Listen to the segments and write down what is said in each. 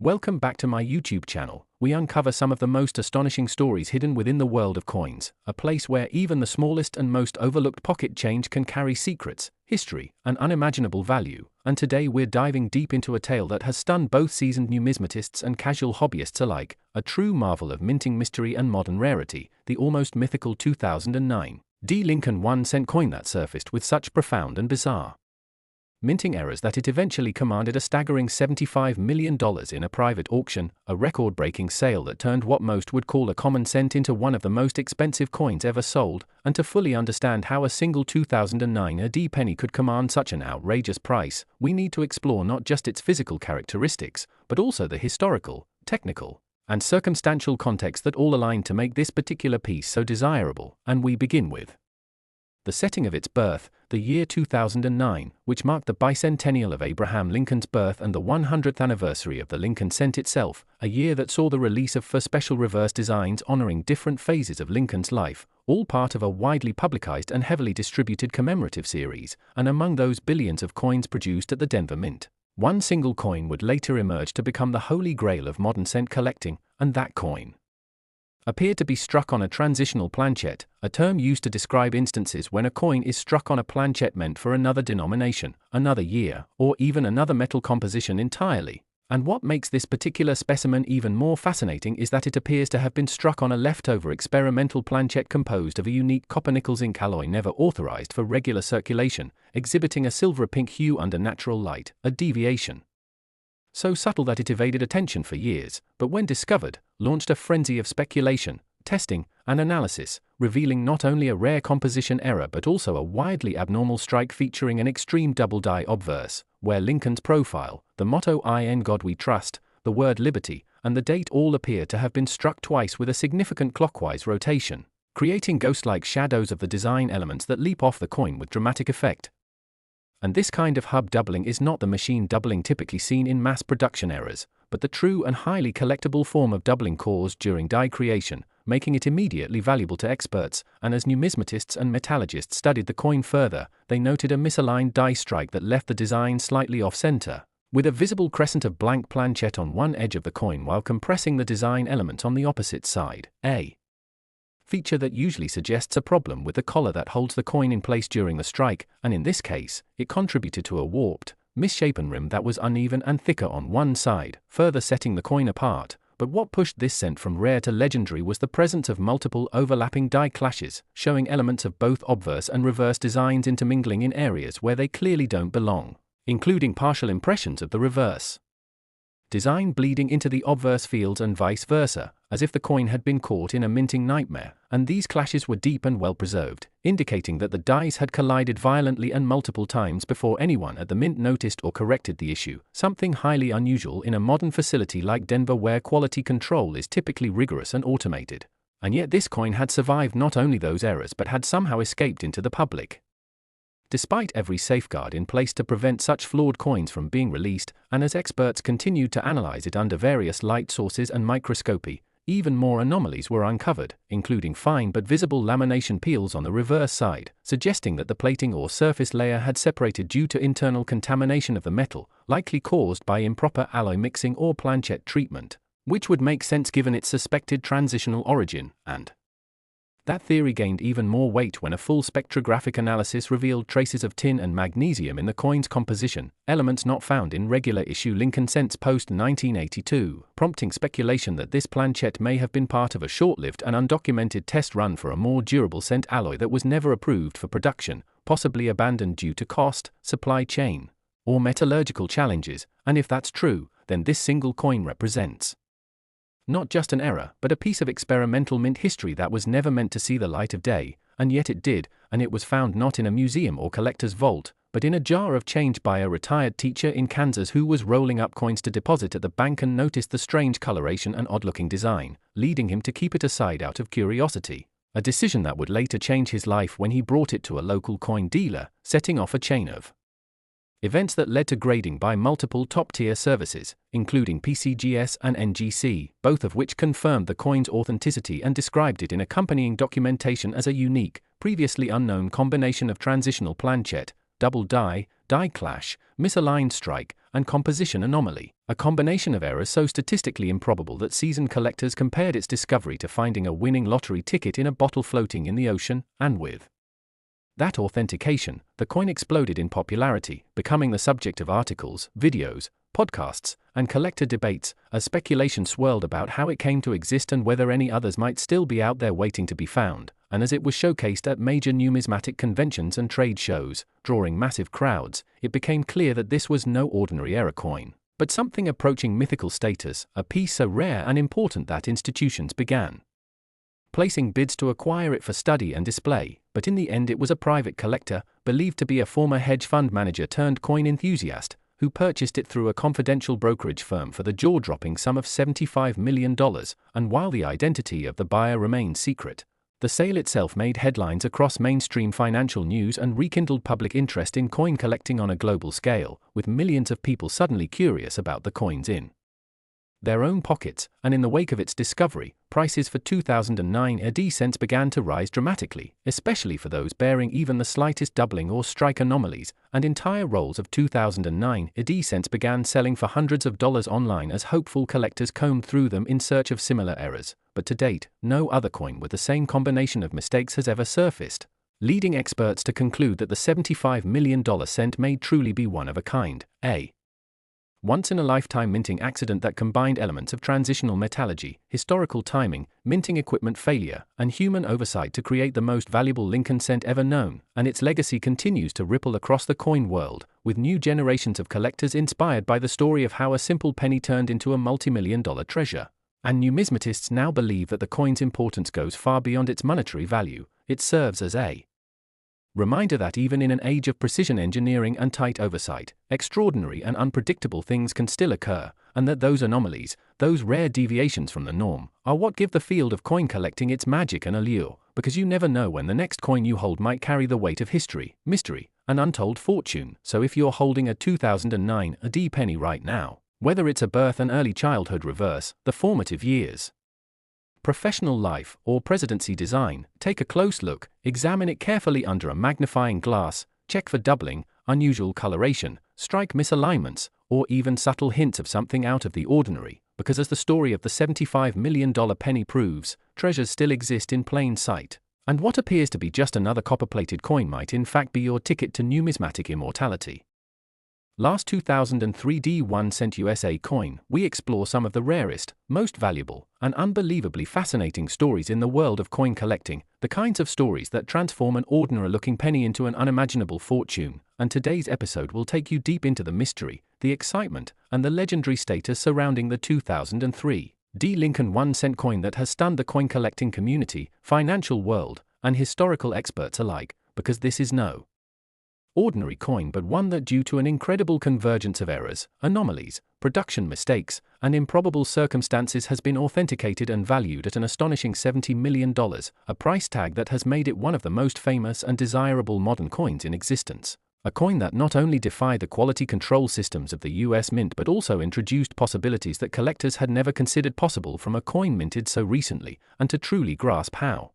Welcome back to my YouTube channel. We uncover some of the most astonishing stories hidden within the world of coins, a place where even the smallest and most overlooked pocket change can carry secrets, history, and unimaginable value. And today we're diving deep into a tale that has stunned both seasoned numismatists and casual hobbyists alike, a true marvel of minting mystery and modern rarity, the almost mythical 2009 Lincoln 1-cent coin that surfaced with such profound and bizarre minting errors that it eventually commanded a staggering $75 million in a private auction, a record-breaking sale that turned what most would call a common cent into one of the most expensive coins ever sold. And to fully understand how a single 2009 penny could command such an outrageous price, we need to explore not just its physical characteristics, but also the historical, technical, and circumstantial context that all align to make this particular piece so desirable. And we begin with the setting of its birth, the year 2009, which marked the bicentennial of Abraham Lincoln's birth and the 100th anniversary of the Lincoln cent itself, a year that saw the release of four special reverse designs honoring different phases of Lincoln's life, all part of a widely publicized and heavily distributed commemorative series. And among those billions of coins produced at the Denver Mint, one single coin would later emerge to become the holy grail of modern cent collecting, and that coin appeared to be struck on a transitional planchet, a term used to describe instances when a coin is struck on a planchet meant for another denomination, another year, or even another metal composition entirely. And what makes this particular specimen even more fascinating is that it appears to have been struck on a leftover experimental planchet composed of a unique copper-nickel zinc alloy never authorized for regular circulation, exhibiting a silver-pink hue under natural light, a deviation so subtle that it evaded attention for years, but when discovered, launched a frenzy of speculation, testing, and analysis, revealing not only a rare composition error but also a widely abnormal strike featuring an extreme double-die obverse, where Lincoln's profile, the motto "In God We Trust," the word liberty, and the date all appear to have been struck twice with a significant clockwise rotation, creating ghost-like shadows of the design elements that leap off the coin with dramatic effect. And this kind of hub doubling is not the machine doubling typically seen in mass production errors, but the true and highly collectible form of doubling caused during die creation, making it immediately valuable to experts. And as numismatists and metallurgists studied the coin further, they noted a misaligned die strike that left the design slightly off-center, with a visible crescent of blank planchet on one edge of the coin while compressing the design element on the opposite side, a feature that usually suggests a problem with the collar that holds the coin in place during the strike, and in this case, it contributed to a warped, misshapen rim that was uneven and thicker on one side, further setting the coin apart. But what pushed this cent from rare to legendary was the presence of multiple overlapping die clashes, showing elements of both obverse and reverse designs intermingling in areas where they clearly don't belong, including partial impressions of the reverse design bleeding into the obverse fields and vice versa, as if the coin had been caught in a minting nightmare. And these clashes were deep and well preserved, indicating that the dies had collided violently and multiple times before anyone at the mint noticed or corrected the issue, something highly unusual in a modern facility like Denver where quality control is typically rigorous and automated. And yet this coin had survived not only those errors but had somehow escaped into the public, despite every safeguard in place to prevent such flawed coins from being released. And as experts continued to analyze it under various light sources and microscopy, even more anomalies were uncovered, including fine but visible lamination peels on the reverse side, suggesting that the plating or surface layer had separated due to internal contamination of the metal, likely caused by improper alloy mixing or planchet treatment, which would make sense given its suspected transitional origin. And that theory gained even more weight when a full spectrographic analysis revealed traces of tin and magnesium in the coin's composition, elements not found in regular issue Lincoln cents post-1982, prompting speculation that this planchet may have been part of a short-lived and undocumented test run for a more durable cent alloy that was never approved for production, possibly abandoned due to cost, supply chain, or metallurgical challenges. And if that's true, then this single coin represents not just an error, but a piece of experimental mint history that was never meant to see the light of day. And yet it did, and it was found not in a museum or collector's vault, but in a jar of change by a retired teacher in Kansas who was rolling up coins to deposit at the bank and noticed the strange coloration and odd-looking design, leading him to keep it aside out of curiosity, a decision that would later change his life when he brought it to a local coin dealer, setting off a chain of events that led to grading by multiple top-tier services, including PCGS and NGC, both of which confirmed the coin's authenticity and described it in accompanying documentation as a unique, previously unknown combination of transitional planchet, double die, die clash, misaligned strike, and composition anomaly, a combination of errors so statistically improbable that seasoned collectors compared its discovery to finding a winning lottery ticket in a bottle floating in the ocean, and with that authentication, the coin exploded in popularity, becoming the subject of articles, videos, podcasts, and collector debates, as speculation swirled about how it came to exist and whether any others might still be out there waiting to be found, and as it was showcased at major numismatic conventions and trade shows, drawing massive crowds, it became clear that this was no ordinary error coin, but something approaching mythical status, a piece so rare and important that institutions began placing bids to acquire it for study and display, but in the end it was a private collector, believed to be a former hedge fund manager turned coin enthusiast, who purchased it through a confidential brokerage firm for the jaw-dropping sum of $75 million, and while the identity of the buyer remained secret, the sale itself made headlines across mainstream financial news and rekindled public interest in coin collecting on a global scale, with millions of people suddenly curious about the coins in their own pockets, and in the wake of its discovery, prices for 2009 AD cents began to rise dramatically, especially for those bearing even the slightest doubling or strike anomalies, and entire rolls of 2009 AD cents began selling for hundreds of dollars online as hopeful collectors combed through them in search of similar errors, but to date, no other coin with the same combination of mistakes has ever surfaced, leading experts to conclude that the $75 million cent may truly be one of a kind, a once-in-a-lifetime minting accident that combined elements of transitional metallurgy, historical timing, minting equipment failure, and human oversight to create the most valuable Lincoln cent ever known, and its legacy continues to ripple across the coin world, with new generations of collectors inspired by the story of how a simple penny turned into a multi-million-dollar treasure. And numismatists now believe that the coin's importance goes far beyond its monetary value. It serves as a reminder that even in an age of precision engineering and tight oversight, extraordinary and unpredictable things can still occur, and that those anomalies, those rare deviations from the norm, are what give the field of coin collecting its magic and allure, because you never know when the next coin you hold might carry the weight of history, mystery, and untold fortune. So if you're holding a 2009 AD penny right now, whether it's a birth and early childhood reverse, the formative years, professional life, or presidency design, take a close look, examine it carefully under a magnifying glass, check for doubling, unusual coloration, strike misalignments, or even subtle hints of something out of the ordinary, because as the story of the $75 million penny proves, treasures still exist in plain sight, and what appears to be just another copper-plated coin might in fact be your ticket to numismatic immortality. Last 2003 D1 cent USA coin, we explore some of the rarest, most valuable, and unbelievably fascinating stories in the world of coin collecting, the kinds of stories that transform an ordinary-looking penny into an unimaginable fortune, and today's episode will take you deep into the mystery, the excitement, and the legendary status surrounding the 2003 D Lincoln 1 cent coin that has stunned the coin collecting community, financial world, and historical experts alike, because this is no ordinary coin but one that, due to an incredible convergence of errors, anomalies, production mistakes, and improbable circumstances, has been authenticated and valued at an astonishing $70 million, a price tag that has made it one of the most famous and desirable modern coins in existence. A coin that not only defied the quality control systems of the US Mint but also introduced possibilities that collectors had never considered possible from a coin minted so recently, and to truly grasp how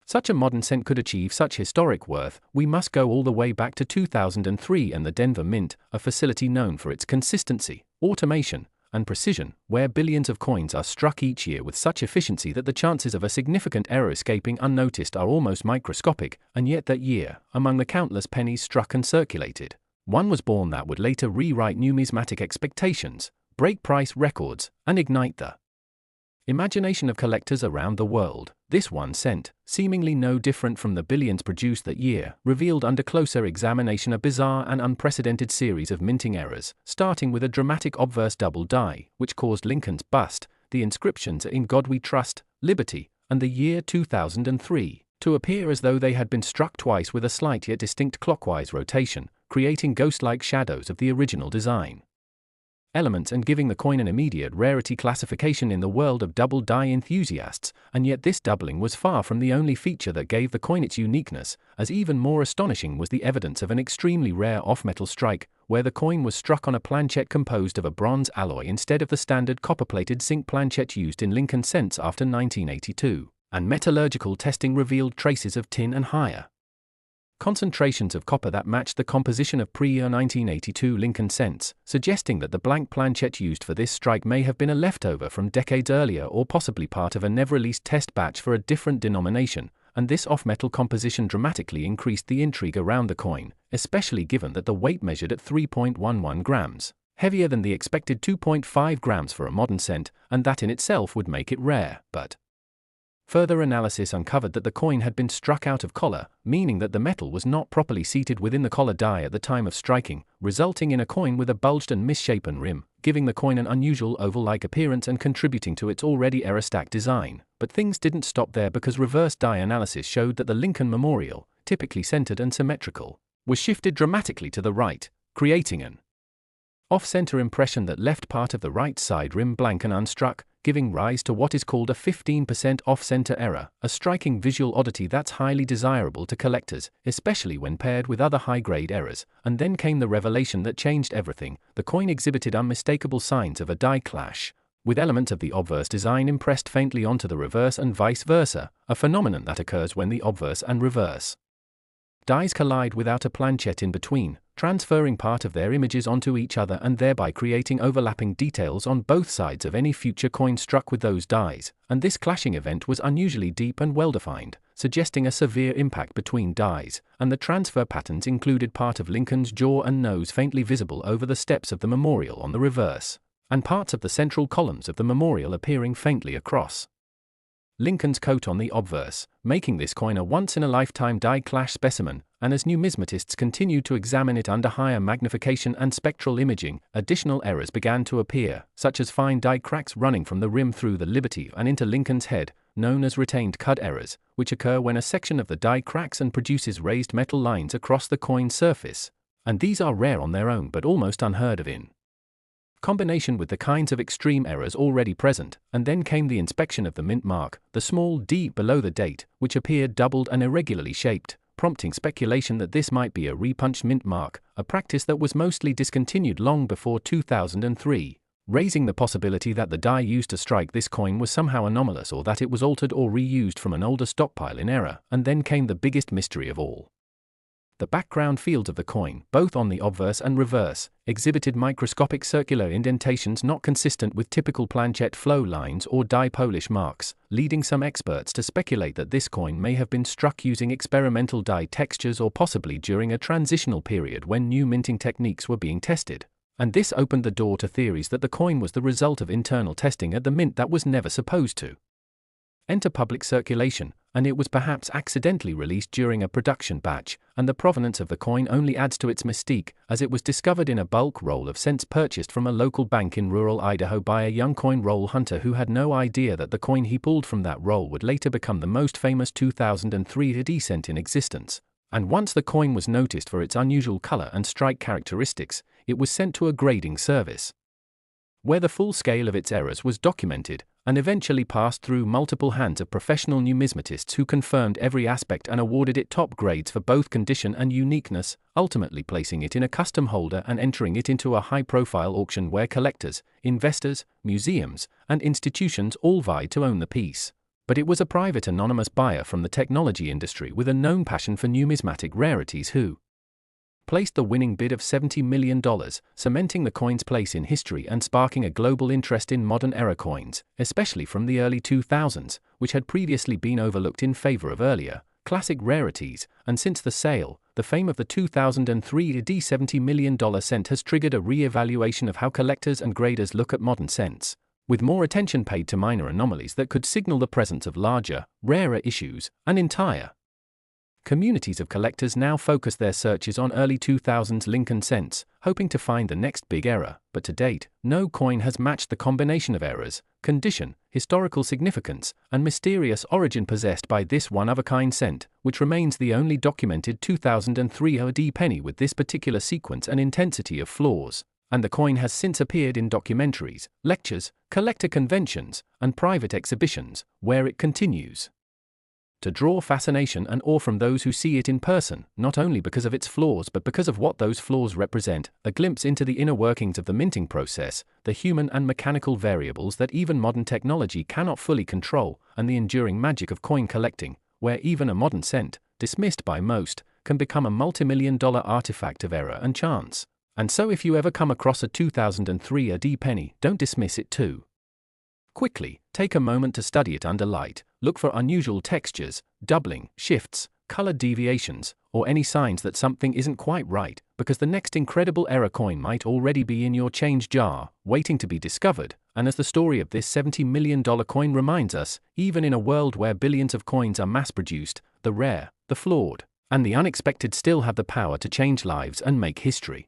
such a modern cent could achieve such historic worth, we must go all the way back to 2003 and the Denver Mint, a facility known for its consistency, automation, and precision, where billions of coins are struck each year with such efficiency that the chances of a significant error escaping unnoticed are almost microscopic, and yet that year, among the countless pennies struck and circulated, one was born that would later rewrite numismatic expectations, break price records, and ignite the imagination of collectors around the world. This 1 cent, seemingly no different from the billions produced that year, revealed under closer examination a bizarre and unprecedented series of minting errors, starting with a dramatic obverse double die, which caused Lincoln's bust, the inscriptions "In God We Trust," "Liberty," and the year 2003, to appear as though they had been struck twice with a slight yet distinct clockwise rotation, creating ghost-like shadows of the original design elements and giving the coin an immediate rarity classification in the world of double die enthusiasts, and yet this doubling was far from the only feature that gave the coin its uniqueness, as even more astonishing was the evidence of an extremely rare off-metal strike, where the coin was struck on a planchette composed of a bronze alloy instead of the standard copper-plated zinc planchette used in Lincoln cents after 1982, and metallurgical testing revealed traces of tin and higher concentrations of copper that matched the composition of pre-1982 Lincoln cents, suggesting that the blank planchet used for this strike may have been a leftover from decades earlier or possibly part of a never-released test batch for a different denomination, and this off-metal composition dramatically increased the intrigue around the coin, especially given that the weight measured at 3.11 grams, heavier than the expected 2.5 grams for a modern cent, and that in itself would make it rare, but further analysis uncovered that the coin had been struck out of collar, meaning that the metal was not properly seated within the collar die at the time of striking, resulting in a coin with a bulged and misshapen rim, giving the coin an unusual oval-like appearance and contributing to its already error-stacked design. But things didn't stop there, because reverse die analysis showed that the Lincoln memorial, typically centered and symmetrical, was shifted dramatically to the right, creating an off-center impression that left part of the right side rim blank and unstruck, giving rise to what is called a 15% off-center error, a striking visual oddity that's highly desirable to collectors, especially when paired with other high-grade errors. And then came the revelation that changed everything. The coin exhibited unmistakable signs of a die clash, with elements of the obverse design impressed faintly onto the reverse and vice versa, a phenomenon that occurs when the obverse and reverse dies collide without a planchet in between, transferring part of their images onto each other and thereby creating overlapping details on both sides of any future coin struck with those dies. And this clashing event was unusually deep and well-defined, suggesting a severe impact between dies, and the transfer patterns included part of Lincoln's jaw and nose faintly visible over the steps of the memorial on the reverse, and parts of the central columns of the memorial appearing faintly across Lincoln's coat on the obverse, making this coin a once-in-a-lifetime die clash specimen. And as numismatists continued to examine it under higher magnification and spectral imaging, additional errors began to appear, such as fine die cracks running from the rim through the Liberty and into Lincoln's head, known as retained cud errors, which occur when a section of the die cracks and produces raised metal lines across the coin's surface. And these are rare on their own but almost unheard of in combination with the kinds of extreme errors already present. And then came the inspection of the mint mark, the small d below the date, which appeared doubled and irregularly shaped, prompting speculation that this might be a repunched mint mark, a practice that was mostly discontinued long before 2003, raising the possibility that the die used to strike this coin was somehow anomalous, or that it was altered or reused from an older stockpile in error. And then came the biggest mystery of all. The background fields of the coin, both on the obverse and reverse, exhibited microscopic circular indentations not consistent with typical planchet flow lines or die polish marks, leading some experts to speculate that this coin may have been struck using experimental die textures or possibly during a transitional period when new minting techniques were being tested. And this opened the door to theories that the coin was the result of internal testing at the mint that was never supposed to enter public circulation, and it was perhaps accidentally released during a production batch. And the provenance of the coin only adds to its mystique, as it was discovered in a bulk roll of cents purchased from a local bank in rural Idaho by a young coin roll hunter who had no idea that the coin he pulled from that roll would later become the most famous 2003 AD cent in existence. And once the coin was noticed for its unusual color and strike characteristics, it was sent to a grading service, where the full scale of its errors was documented, and eventually passed through multiple hands of professional numismatists who confirmed every aspect and awarded it top grades for both condition and uniqueness, ultimately placing it in a custom holder and entering it into a high-profile auction where collectors, investors, museums, and institutions all vied to own the piece. But it was a private anonymous buyer from the technology industry with a known passion for numismatic rarities who placed the winning bid of $70 million, cementing the coin's place in history and sparking a global interest in modern era coins, especially from the early 2000s, which had previously been overlooked in favor of earlier, classic rarities. And since the sale, the fame of the 2003 AD $70 million cent has triggered a re-evaluation of how collectors and graders look at modern cents, with more attention paid to minor anomalies that could signal the presence of larger, rarer issues. And entire communities of collectors now focus their searches on early 2000s Lincoln cents, hoping to find the next big error. But to date, no coin has matched the combination of errors, condition, historical significance, and mysterious origin possessed by this one-of-a-kind cent, which remains the only documented 2003 AD penny with this particular sequence and intensity of flaws. And the coin has since appeared in documentaries, lectures, collector conventions, and private exhibitions, where it continues to draw fascination and awe from those who see it in person, not only because of its flaws but because of what those flaws represent, a glimpse into the inner workings of the minting process, the human and mechanical variables that even modern technology cannot fully control, and the enduring magic of coin collecting, where even a modern cent, dismissed by most, can become a multi-million-dollar artifact of error and chance. And so if you ever come across a 2003 AD penny, don't dismiss it too quickly. Take a moment to study it under light. Look for unusual textures, doubling, shifts, color deviations, or any signs that something isn't quite right, because the next incredible error coin might already be in your change jar, waiting to be discovered. And as the story of this $70 million coin reminds us, even in a world where billions of coins are mass-produced, the rare, the flawed, and the unexpected still have the power to change lives and make history.